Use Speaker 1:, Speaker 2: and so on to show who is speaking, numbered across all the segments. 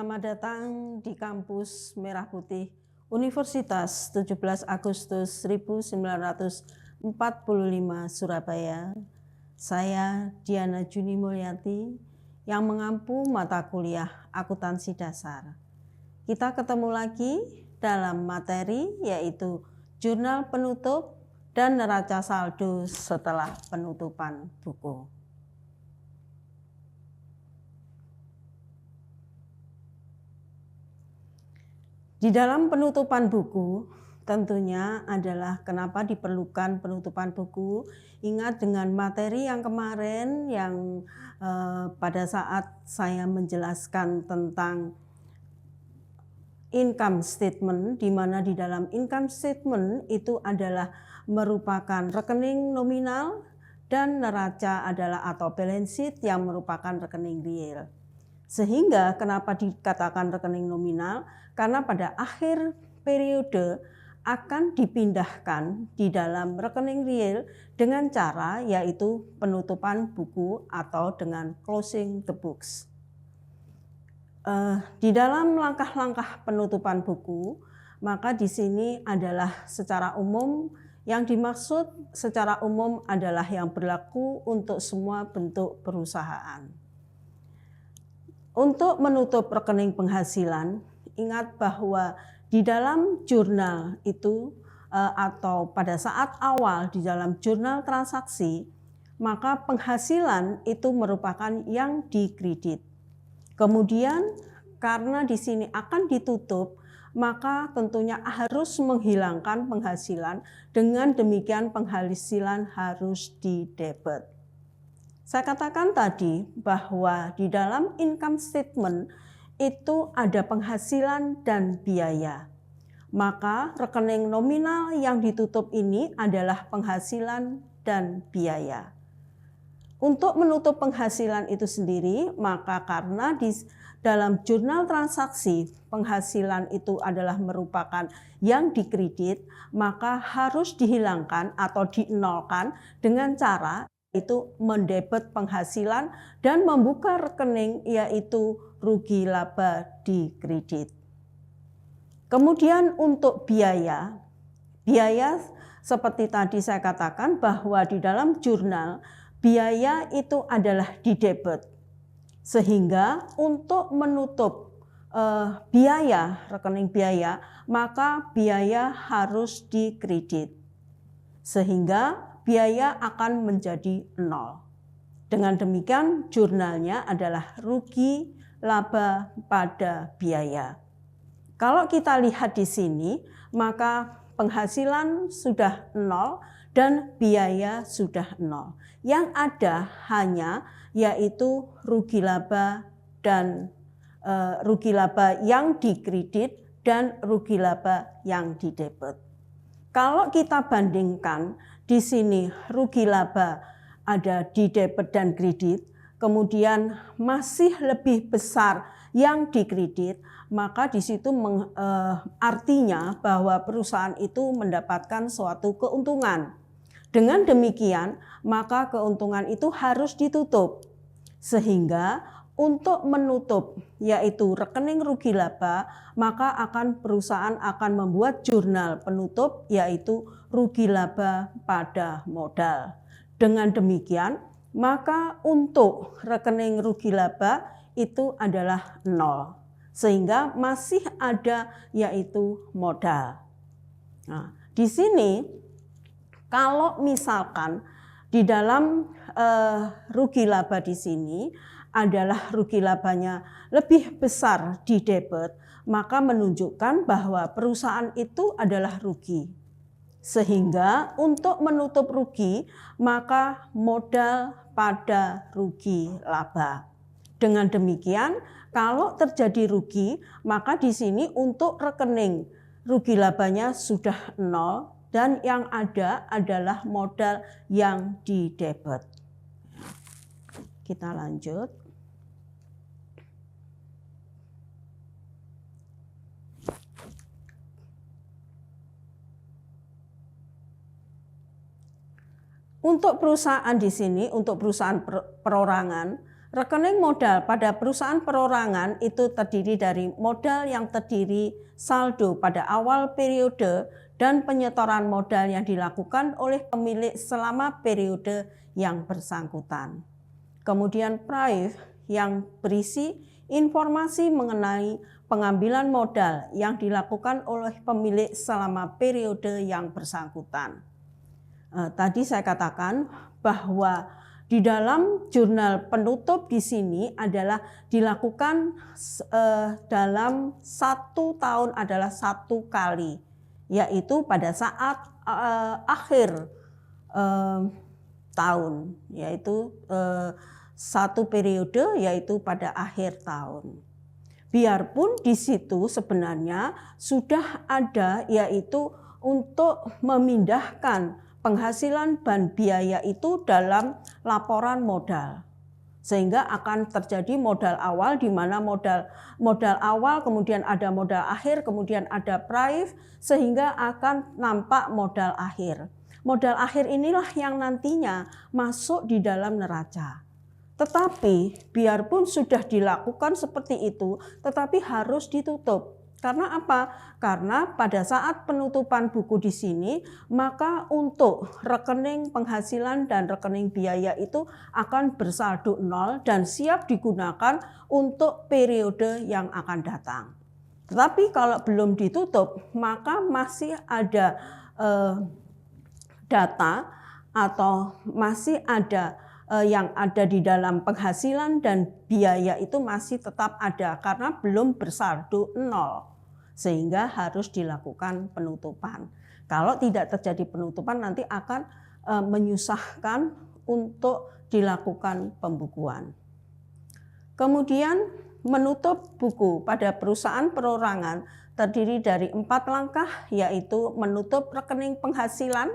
Speaker 1: Selamat datang di kampus Merah Putih Universitas 17 Agustus 1945 Surabaya. Saya Diana Juni Mulyati yang mengampu mata kuliah akuntansi dasar. Kita ketemu lagi dalam materi yaitu jurnal penutup dan neraca saldo setelah penutupan buku. Di dalam penutupan buku, tentunya adalah kenapa diperlukan penutupan buku. Ingat dengan materi yang kemarin yang pada saat saya menjelaskan tentang income statement, di mana di dalam income statement itu adalah merupakan rekening nominal dan neraca adalah atau balance sheet yang merupakan rekening real. Sehingga kenapa dikatakan rekening nominal? Karena pada akhir periode akan dipindahkan di dalam rekening real dengan cara yaitu penutupan buku atau dengan closing the books. Di dalam langkah-langkah penutupan buku, maka di sini adalah secara umum yang dimaksud secara umum adalah yang berlaku untuk semua bentuk perusahaan. Untuk menutup rekening penghasilan, ingat bahwa di dalam jurnal itu atau pada saat awal di dalam jurnal transaksi, maka penghasilan itu merupakan yang dikredit. Kemudian karena di sini akan ditutup, maka tentunya harus menghilangkan penghasilan, dengan demikian penghasilan harus didebet. Saya katakan tadi bahwa di dalam income statement itu ada penghasilan dan biaya. Maka rekening nominal yang ditutup ini adalah penghasilan dan biaya. Untuk menutup penghasilan itu sendiri, maka karena di dalam jurnal transaksi penghasilan itu adalah merupakan yang dikredit, maka harus dihilangkan atau dinolkan dengan cara itu mendebet penghasilan dan membuka rekening yaitu rugi laba dikredit. Kemudian untuk biaya seperti tadi saya katakan bahwa di dalam jurnal biaya itu adalah didebet. Sehingga untuk menutup biaya, rekening biaya, maka biaya harus dikredit. Sehingga biaya akan menjadi 0. Dengan demikian jurnalnya adalah rugi laba pada biaya. Kalau kita lihat di sini, maka penghasilan sudah 0 dan biaya sudah 0. Yang ada hanya yaitu rugi laba dan rugi laba yang dikredit dan rugi laba yang didebet. Kalau kita bandingkan di sini rugi laba ada di debit dan kredit, kemudian masih lebih besar yang dikredit, maka di situ artinya bahwa perusahaan itu mendapatkan suatu keuntungan. Dengan demikian, maka keuntungan itu harus ditutup. Sehingga untuk menutup yaitu rekening rugi laba, maka perusahaan akan membuat jurnal penutup yaitu rugi laba pada modal. Dengan demikian, maka untuk rekening rugi laba itu adalah 0. Sehingga masih ada yaitu modal. Nah, di sini kalau misalkan di dalam rugi laba di sini adalah rugi labanya lebih besar di debit, maka menunjukkan bahwa perusahaan itu adalah rugi. Sehingga untuk menutup rugi, maka modal pada rugi laba. Dengan demikian, kalau terjadi rugi, maka di sini untuk rekening rugi labanya sudah 0 dan yang ada adalah modal yang didebet. Kita lanjut. Untuk perusahaan di sini, untuk perusahaan perorangan, Rekening modal pada perusahaan perorangan itu terdiri dari modal yang terdiri saldo pada awal periode dan penyetoran modal yang dilakukan oleh pemilik selama periode yang bersangkutan. Kemudian prive yang berisi informasi mengenai pengambilan modal yang dilakukan oleh pemilik selama periode yang bersangkutan. Tadi saya katakan bahwa di dalam jurnal penutup di sini adalah dilakukan dalam 1 tahun adalah 1 kali, yaitu pada saat akhir tahun, yaitu 1 periode, yaitu pada akhir tahun. Biarpun di situ sebenarnya sudah ada, yaitu untuk memindahkan penghasilan dan biaya itu dalam laporan modal, sehingga akan terjadi modal awal, di mana modal awal, kemudian ada modal akhir, kemudian ada prive, sehingga akan nampak modal akhir. Modal akhir inilah yang nantinya masuk di dalam neraca. Tetapi biarpun sudah dilakukan seperti itu, tetapi harus ditutup. Karena apa? Karena pada saat penutupan buku di sini, maka untuk rekening penghasilan dan rekening biaya itu akan bersaldo 0 dan siap digunakan untuk periode yang akan datang. Tetapi kalau belum ditutup, maka masih ada data atau masih ada yang ada di dalam penghasilan dan biaya itu masih tetap ada karena belum bersaldo 0, sehingga harus dilakukan penutupan. Kalau tidak terjadi penutupan nanti akan menyusahkan untuk dilakukan pembukuan. Kemudian menutup buku pada perusahaan perorangan terdiri dari 4 langkah, yaitu menutup rekening penghasilan.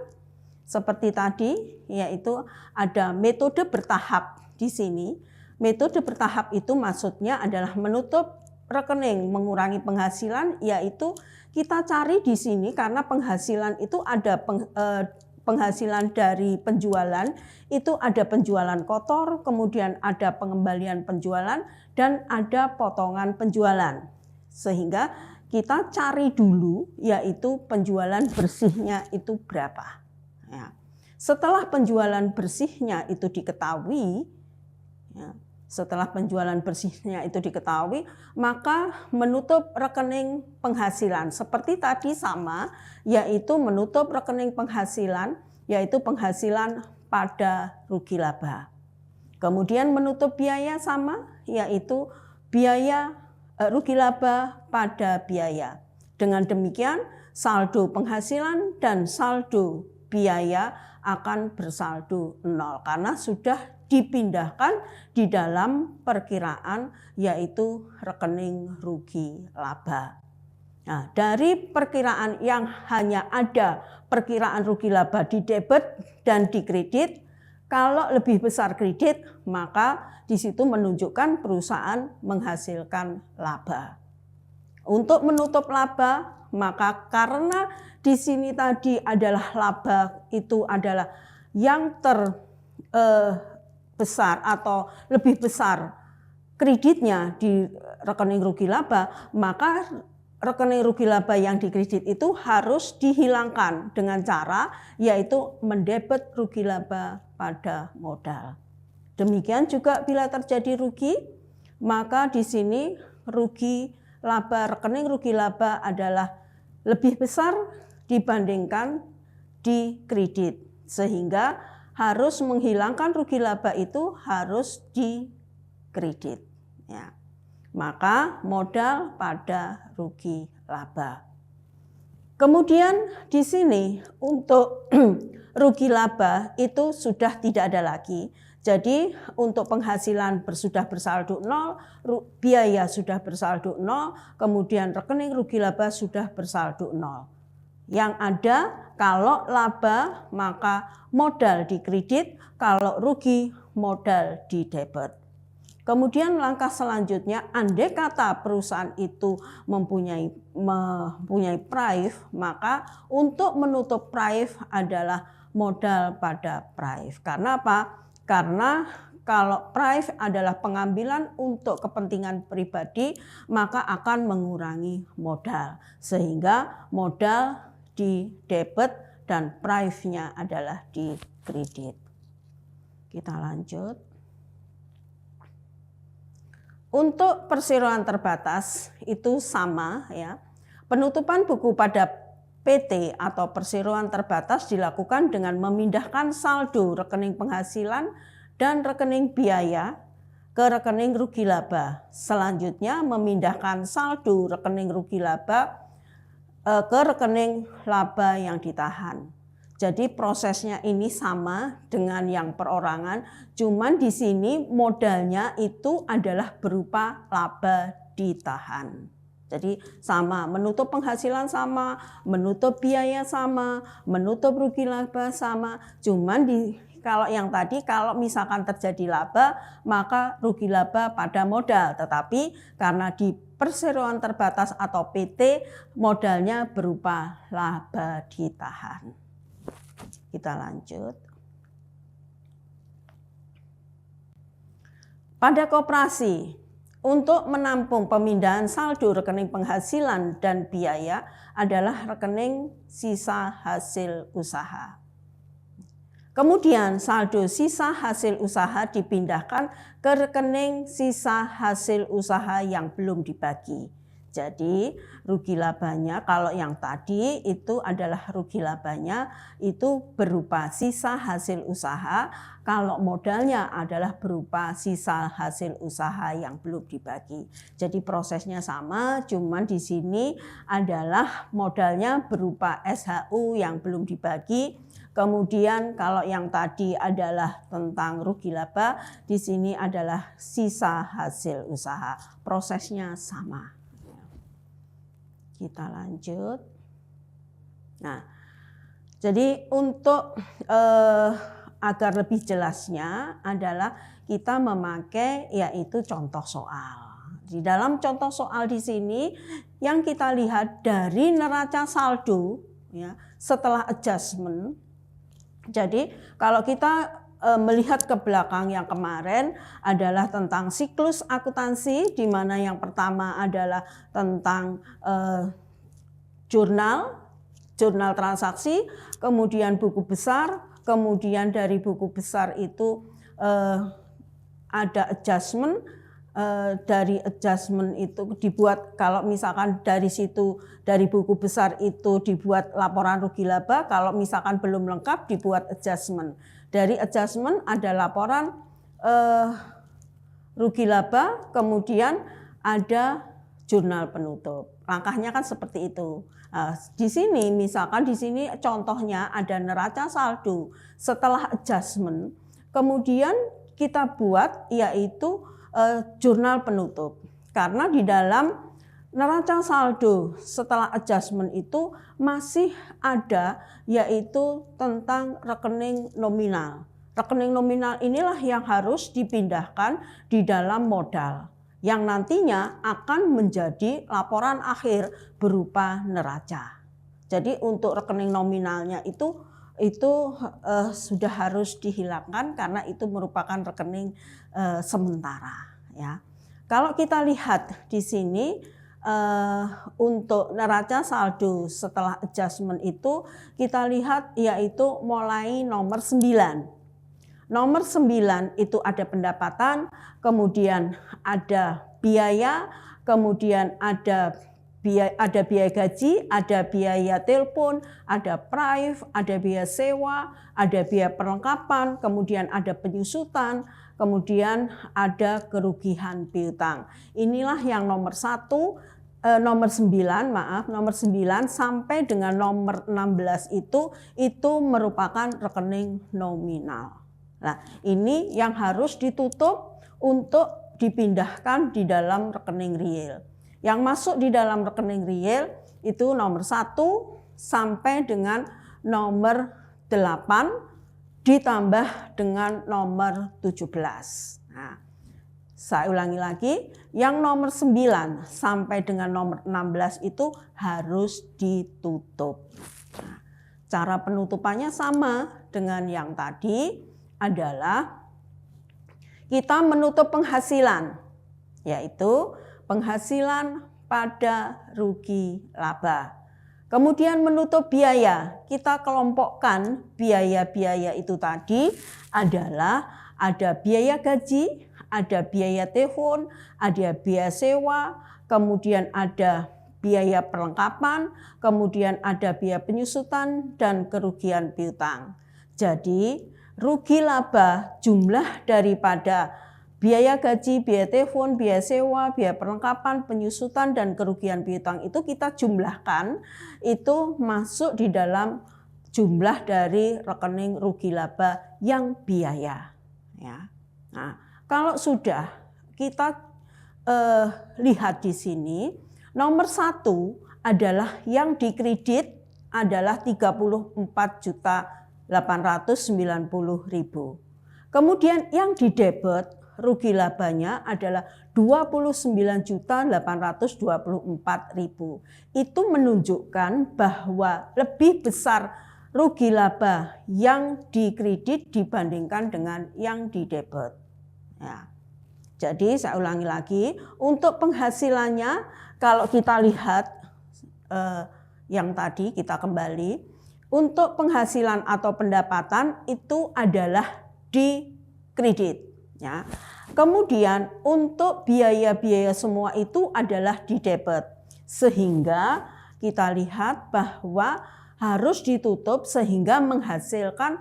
Speaker 1: Seperti tadi, yaitu ada metode bertahap di sini. Metode bertahap itu maksudnya adalah menutup rekening mengurangi penghasilan, yaitu kita cari di sini karena penghasilan itu ada penghasilan dari penjualan, itu ada penjualan kotor, kemudian ada pengembalian penjualan, dan ada potongan penjualan. Sehingga kita cari dulu, yaitu penjualan bersihnya itu berapa. Ya. Setelah penjualan bersihnya itu diketahui, maka menutup rekening penghasilan. Seperti tadi sama, yaitu menutup rekening penghasilan, yaitu penghasilan pada rugi laba. Kemudian menutup biaya sama, yaitu biaya rugi laba pada biaya. Dengan demikian, saldo penghasilan dan saldo biaya akan bersaldo 0 karena sudah dipindahkan di dalam perkiraan, yaitu rekening rugi laba. Nah, dari perkiraan yang hanya ada perkiraan rugi laba di debit dan di kredit, kalau lebih besar kredit, maka di situ menunjukkan perusahaan menghasilkan laba. Untuk menutup laba, maka karena di sini tadi adalah laba itu adalah yang terbesar atau lebih besar kreditnya di rekening rugi laba, maka rekening rugi laba yang dikredit itu harus dihilangkan dengan cara yaitu mendebet rugi laba pada modal. Demikian juga bila terjadi rugi, maka di sini rugi laba, rekening rugi laba adalah lebih besar dibandingkan di kredit, sehingga harus menghilangkan rugi laba itu harus di kredit. Ya. Maka modal pada rugi laba. Kemudian di sini untuk rugi laba itu sudah tidak ada lagi. Jadi untuk penghasilan sudah bersaldo 0, biaya sudah bersaldo 0, kemudian rekening rugi laba sudah bersaldo 0. Yang ada kalau laba maka modal di kredit, kalau rugi modal di debit. Kemudian langkah selanjutnya, andai kata perusahaan itu mempunyai prive, maka untuk menutup prive adalah modal pada prive. Karena apa? Karena kalau prive adalah pengambilan untuk kepentingan pribadi, maka akan mengurangi modal. Sehingga modal di debit dan prive-nya adalah di kredit. Kita lanjut. Untuk perseroan terbatas itu sama ya. Penutupan buku pada PT atau perseroan terbatas dilakukan dengan memindahkan saldo rekening penghasilan dan rekening biaya ke rekening rugi laba. Selanjutnya memindahkan saldo rekening rugi laba ke rekening laba yang ditahan. Jadi prosesnya ini sama dengan yang perorangan, cuman di sini modalnya itu adalah berupa laba ditahan. Jadi sama, menutup penghasilan sama, menutup biaya sama, menutup rugi laba sama, cuman kalau yang tadi, kalau misalkan terjadi laba, maka rugi laba pada modal. Tetapi karena di perseroan terbatas atau PT, modalnya berupa laba ditahan. Kita lanjut. Pada koperasi, untuk menampung pemindahan saldo rekening penghasilan dan biaya adalah rekening sisa hasil usaha. Kemudian saldo sisa hasil usaha dipindahkan ke rekening sisa hasil usaha yang belum dibagi. Jadi rugi labanya kalau yang tadi itu adalah rugi labanya itu berupa sisa hasil usaha, kalau modalnya adalah berupa sisa hasil usaha yang belum dibagi. Jadi prosesnya sama, cuman di sini adalah modalnya berupa SHU yang belum dibagi. Kemudian kalau yang tadi adalah tentang rugi laba, di sini adalah sisa hasil usaha. Prosesnya sama. Kita lanjut. Nah, jadi untuk agar lebih jelasnya adalah kita memakai yaitu contoh soal. Di dalam contoh soal di sini yang kita lihat dari neraca saldo ya, setelah adjustment. Jadi kalau kita melihat ke belakang yang kemarin adalah tentang siklus akuntansi, di mana yang pertama adalah tentang jurnal transaksi, kemudian buku besar, kemudian dari buku besar itu ada adjustment. Dari adjustment itu dibuat, kalau misalkan dari situ dari buku besar itu dibuat laporan rugi laba, kalau misalkan belum lengkap dibuat adjustment. Dari adjustment ada laporan rugi laba, kemudian ada jurnal penutup. Langkahnya kan seperti itu. Di sini misalkan di sini contohnya ada neraca saldo setelah adjustment, kemudian kita buat yaitu jurnal penutup. Karena di dalam neraca saldo setelah adjustment itu masih ada yaitu tentang rekening nominal. Rekening nominal inilah yang harus dipindahkan di dalam modal, yang nantinya akan menjadi laporan akhir berupa neraca. Jadi untuk rekening nominalnya itu sudah harus dihilangkan karena itu merupakan rekening sementara ya. Kalau kita lihat di sini untuk neraca saldo setelah adjustment itu kita lihat yaitu mulai nomor 9. Nomor 9 itu ada pendapatan, kemudian ada biaya, kemudian ada biaya gaji, ada biaya telepon, ada prive, ada biaya sewa, ada biaya perlengkapan, kemudian ada penyusutan, kemudian ada kerugian piutang. Inilah yang nomor 9 sampai dengan nomor 16 itu merupakan rekening nominal. Nah, ini yang harus ditutup untuk dipindahkan di dalam rekening real. Yang masuk di dalam rekening real itu nomor 1 sampai dengan nomor 8 ditambah dengan nomor 17. Nah, saya ulangi lagi, yang nomor 9 sampai dengan nomor 16 itu harus ditutup. Nah, cara penutupannya sama dengan yang tadi adalah kita menutup penghasilan, yaitu penghasilan pada rugi laba. Kemudian menutup biaya, kita kelompokkan biaya-biaya itu tadi adalah ada biaya gaji, ada biaya telepon, ada biaya sewa, kemudian ada biaya perlengkapan, kemudian ada biaya penyusutan dan kerugian piutang. Jadi rugi laba jumlah daripada biaya gaji, biaya telepon, biaya sewa, biaya perlengkapan, penyusutan dan kerugian piutang itu kita jumlahkan, itu masuk di dalam jumlah dari rekening rugi laba yang biaya. Ya. Nah, kalau sudah kita lihat di sini, nomor 1 adalah yang dikredit adalah 34.890.000. Kemudian yang didebet rugi labanya adalah 29.824.000. Itu menunjukkan bahwa lebih besar rugi laba yang dikredit dibandingkan dengan yang didebet. Ya. Jadi saya ulangi lagi, untuk penghasilannya kalau kita lihat yang tadi kita kembali, untuk penghasilan atau pendapatan itu adalah dikredit. Ya. Kemudian untuk biaya-biaya semua itu adalah didebet. Sehingga kita lihat bahwa harus ditutup sehingga menghasilkan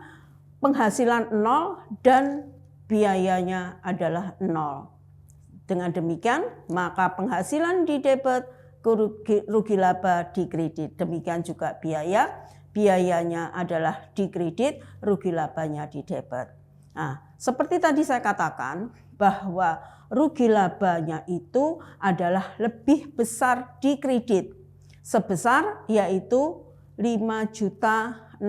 Speaker 1: penghasilan 0 dan biayanya adalah 0. Dengan demikian maka penghasilan didebet, rugi laba dikredit. Demikian juga biayanya adalah dikredit, rugi labanya didebet. Nah, seperti tadi saya katakan bahwa rugi labanya itu adalah lebih besar dikredit sebesar yaitu 5.066.000.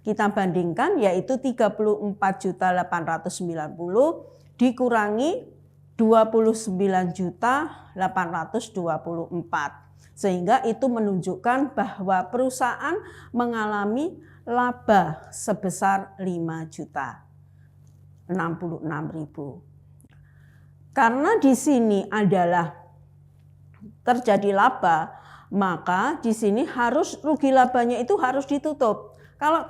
Speaker 1: Kita bandingkan yaitu 34.890 dikurangi 29.824. Sehingga itu menunjukkan bahwa perusahaan mengalami laba sebesar 5.066.000. Karena di sini adalah terjadi laba, maka di sini harus rugi labanya itu harus ditutup. Kalau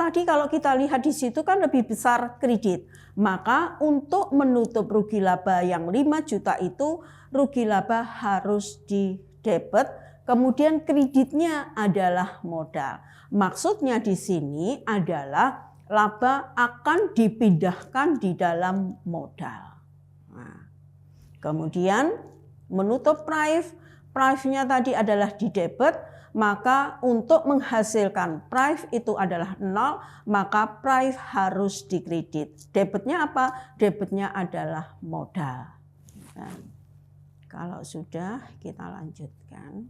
Speaker 1: kita lihat di situ kan lebih besar kredit, maka untuk menutup rugi laba yang 5 juta itu rugi laba harus didebet, kemudian kreditnya adalah modal. Maksudnya di sini adalah laba akan dipindahkan di dalam modal. Nah, kemudian menutup price-nya tadi adalah didebet. Maka untuk menghasilkan price itu adalah 0, maka price harus dikredit. Debitnya apa? Debitnya adalah modal. Dan kalau sudah kita lanjutkan.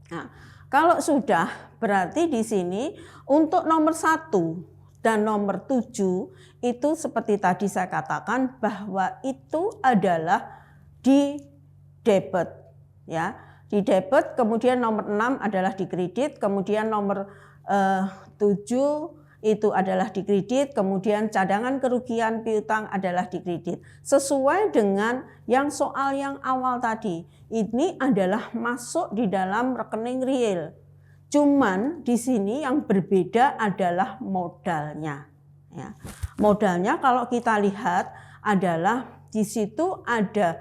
Speaker 1: Nah, kalau sudah berarti di sini untuk nomor 1 dan nomor 7 itu seperti tadi saya katakan bahwa itu adalah di debit, ya. Di debit, kemudian nomor 6 adalah dikredit, kemudian nomor 7 itu adalah dikredit, kemudian cadangan kerugian piutang adalah dikredit. Sesuai dengan yang soal yang awal tadi, ini adalah masuk di dalam rekening real. Cuman di sini yang berbeda adalah modalnya. Ya. Modalnya kalau kita lihat adalah di situ ada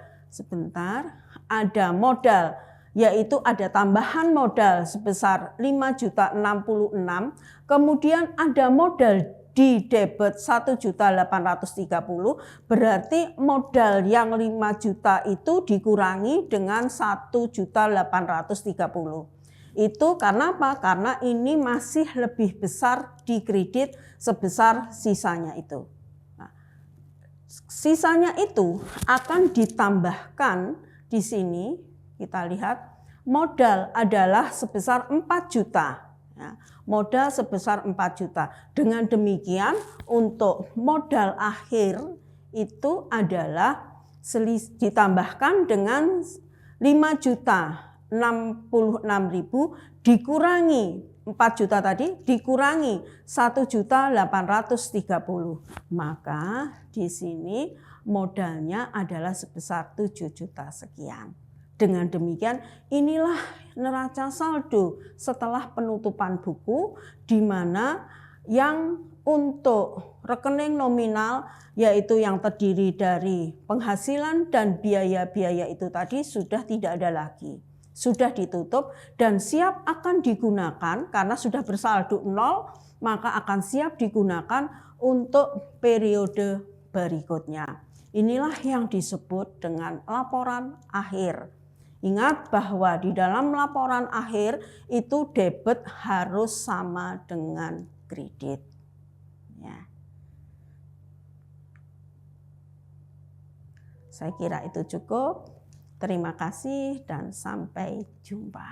Speaker 1: ada modal, yaitu ada tambahan modal sebesar 5.066.000, kemudian ada modal di debit 1.830.000, berarti modal yang 5 juta itu dikurangi dengan 1.830. Itu karena apa? Karena ini masih lebih besar dikredit sebesar sisanya itu. Nah, sisanya itu akan ditambahkan di sini. Kita lihat modal adalah sebesar 4 juta. Ya, modal sebesar 4 juta. Dengan demikian untuk modal akhir itu adalah ditambahkan dengan 5.066.000 dikurangi 4 juta tadi dikurangi 1.830.000, maka di sini modalnya adalah sebesar 7 juta sekian. Dengan demikian inilah neraca saldo setelah penutupan buku, di mana yang untuk rekening nominal yaitu yang terdiri dari penghasilan dan biaya-biaya itu tadi sudah tidak ada lagi. Sudah ditutup dan siap akan digunakan karena sudah bersaldo 0, maka akan siap digunakan untuk periode berikutnya. Inilah yang disebut dengan laporan akhir. Ingat bahwa di dalam laporan akhir itu debit harus sama dengan kredit. Ya. Saya kira itu cukup. Terima kasih dan sampai jumpa.